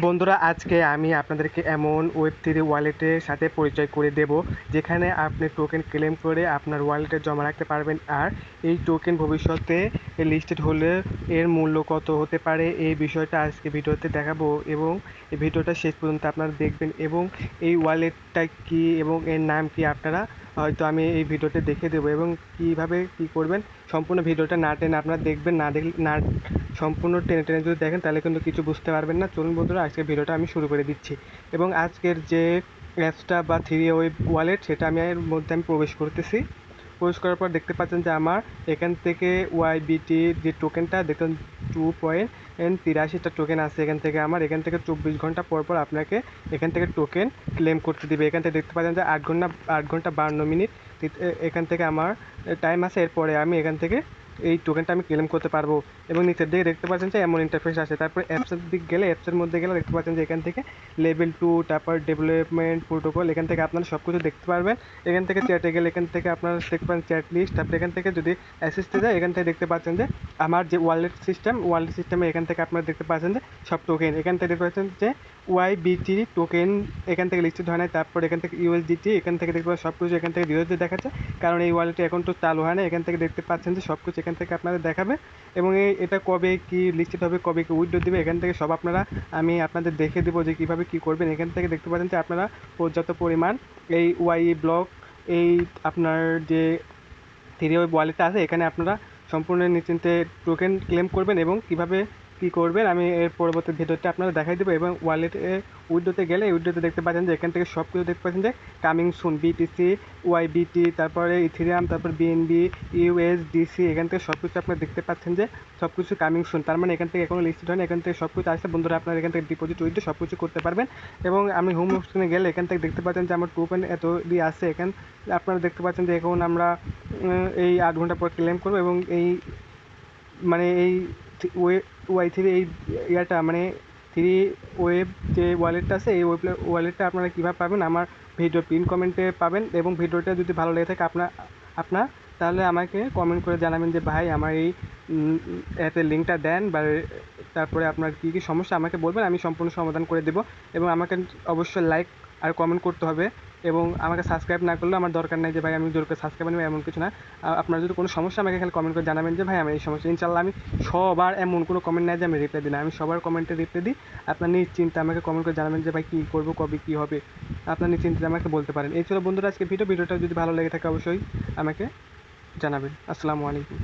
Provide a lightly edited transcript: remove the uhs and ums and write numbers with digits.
বন্ধুরা, আজকে আমি আপনাদেরকে এমন ওয়েব3 ওয়ালেটের সাথে পরিচয় করে দেব যেখানে আপনি টোকেন ক্লেম করে আপনার ওয়ালেটে জমা রাখতে পারবেন। আর এই টোকেন ভবিষ্যতে লিস্টেড হলে এর মূল্য কত হতে পারে এই বিষয়টা আজকে ভিডিওতে দেখাবো, এবং এই ভিডিওটা শেষ পর্যন্ত আপনারা দেখবেন। এবং এই ওয়ালেটটা কি এবং এর নাম কি আপনারা হয়তো আমি এই ভিডিওতে দেখে দেবো, এবং কীভাবে কী করবেন সম্পূর্ণ ভিডিওটা না টেনে আপনারা দেখবেন। না দেখলে না সম্পূর্ণ টেনে টেনে যদি দেখেন তাহলে কিন্তু কিছু বুঝতে পারবেন না। চলুন বন্ধুরা, আজকের ভিডিওটা আমি শুরু করে দিচ্ছি। এবং আজকের যে অ্যাপসটা বা থ্রি ওয়েব ওয়ালেট সেটা আমি এর মধ্যে আমি প্রবেশ করতেছি। প্রবেশ করার পর দেখতে পাচ্ছেন যে আমার এখান থেকে ওয়াইবিটি যে টোকেনটা দেখুন 2.83টা টোকেন আছে। এখান থেকে 24 ঘন্টা পর পর আপনাকে এখান থেকে টোকেন ক্লেম করতে দিবে। এখান থেকে দেখতে পাচ্ছেন যে 8 ঘন্টা 52 মিনিট এখান থেকে আমার টাইম আছে। এরপরে আমি এখান থেকে এই টোকেনটা আমি ক্লেম করতে পারবো। এবং নিচের দিকে দেখতে পাচ্ছেন যে এমন ইন্টারফেস আসে। তারপর অ্যাপসের দিক গেলে অ্যাপসের মধ্যে গেলে দেখতে পাচ্ছেন যে এখান থেকে লেভেল 2, তারপর ডেভেলপমেন্ট প্রোটোকল, এখান থেকে আপনারা সব কিছু দেখতে পারবেন। এখান থেকে চ্যাটে গেলে এখান থেকে আপনারা দেখতে পারেন চ্যাট লিস্ট। তারপর এখান থেকে যদি অ্যাসিস্টে যায় এখান থেকে দেখতে পাচ্ছেন যে আমার যে ওয়ালেট সিস্টেমে এখান থেকে আপনারা দেখতে পাচ্ছেন যে সব টোকেন এখান থেকে দেখতে পাচ্ছেন যে ওয়াইবিটি টোকেন এখান থেকে লিস্টেড হয় না। তারপর এখান থেকে ইউএসডিটি এখান থেকে দেখতে পাচ্ছেন সব কিছু এখান থেকে ধীরে ধীরে দেখাচ্ছে, কারণ এই ওয়ালেটে এখন তো চালু হয় না। এখান থেকে দেখতে পাচ্ছেন যে সব কিছু এখান থেকে আপনাদের দেখাবে, এবং এটা কবে কি লিস্টেড হবে, কবে কি উইথড্র দেবে এখান থেকে সব আমি আপনাদের দেখে দেবো যে কীভাবে কী করবেন। এখান থেকে দেখতে পাচ্ছেন যে আপনারা পর্যাপ্ত পরিমাণ এই ওয়াই ব্লক এই আপনার যে থ্রি ওয়েব ওয়ালেটটা আছে এখানে আপনারা সম্পূর্ণ নিশ্চিন্তে টোকেন ক্লেম করবেন এবং কীভাবে কী করবেন আমি এর পরবর্তী ভিডিওতে আপনারা দেখাই দেবো। এবং ওয়ালেটে উইডোতে গেলে উইডোতে দেখতে পাচ্ছেন যে এখান থেকে সব কিছু দেখতে পাচ্ছেন যে কামিং সুন বিটিসি, ওয়াইবিটি, তারপরে ইথেরিয়াম, তারপর বিএনবি, ইউএসডিসি, এখান থেকে সব কিছু আপনারা দেখতে পাচ্ছেন যে সব কিছু কামিং সুন। তার মানে এখান থেকে এখনও লিস্টেড হয়নি, এখান থেকে সব কিছু আসছে। বন্ধুরা, আপনারা এখান থেকে ডিপোজিট উইথড্র সব কিছু করতে পারবেন। এবং আমি হোম স্ক্রিনে গেলে এখান থেকে দেখতে পাচ্ছেন যে আমার টোকেন এত দিয়ে আসছে। এখানে আপনারা দেখতে পাচ্ছেন যে এখন আমরা এই 8 ঘন্টা পর ক্লেম করবো। এবং এই মানে এই ওয়াই3 এই ইয়াটা মানে থ্রি ওয়েব যে ওয়ালেটটা আছে এই ওয়ালেটটা আপনারা কীভাবে পাবেন আমার ভিডিও পিন কমেন্টে পাবেন। এবং ভিডিওটা যদি ভালো লেগে থাকে আপনার তাহলে আমাকে কমেন্ট করে জানাবেন যে ভাই আমার এই অ্যাপের লিঙ্কটা দেন, বা তারপরে আপনার কী কী সমস্যা আমাকে বলবেন, আমি সম্পূর্ণ সমাধান করে দেবো। এবং আমাকে অবশ্যই লাইক আর কমেন্ট করতে হবে, এবং আমাকে সাবস্ক্রাইব না করলেও আমার দরকার নেই যে ভাই আমি জোর করে সাবস্ক্রাইব নেব, এমন কিছু না। আপনার যদি কোনো সমস্যা আমাকে খালি কমেন্ট করে জানাবেন যে ভাই আমার এই সমস্যা। ইনশাল্লাহ আমি সবার এমন কোনো কমেন্ট নাই যে আমি রিপ্লাই দিই না, আমি সবার কমেন্টে রিপ্লাই দিই। আপনার নিশ্চিন্তে আমাকে কমেন্ট করে জানাবেন যে ভাই কী করবো, কবে কী হবে, আপনার নিশ্চিন্তে আমাকে বলতে পারেন। এই ছিল বন্ধুরা আজকে ভিডিওটা যদি ভালো লেগে থাকে অবশ্যই আমাকে জানাবেন। আসসালামু আলাইকুম।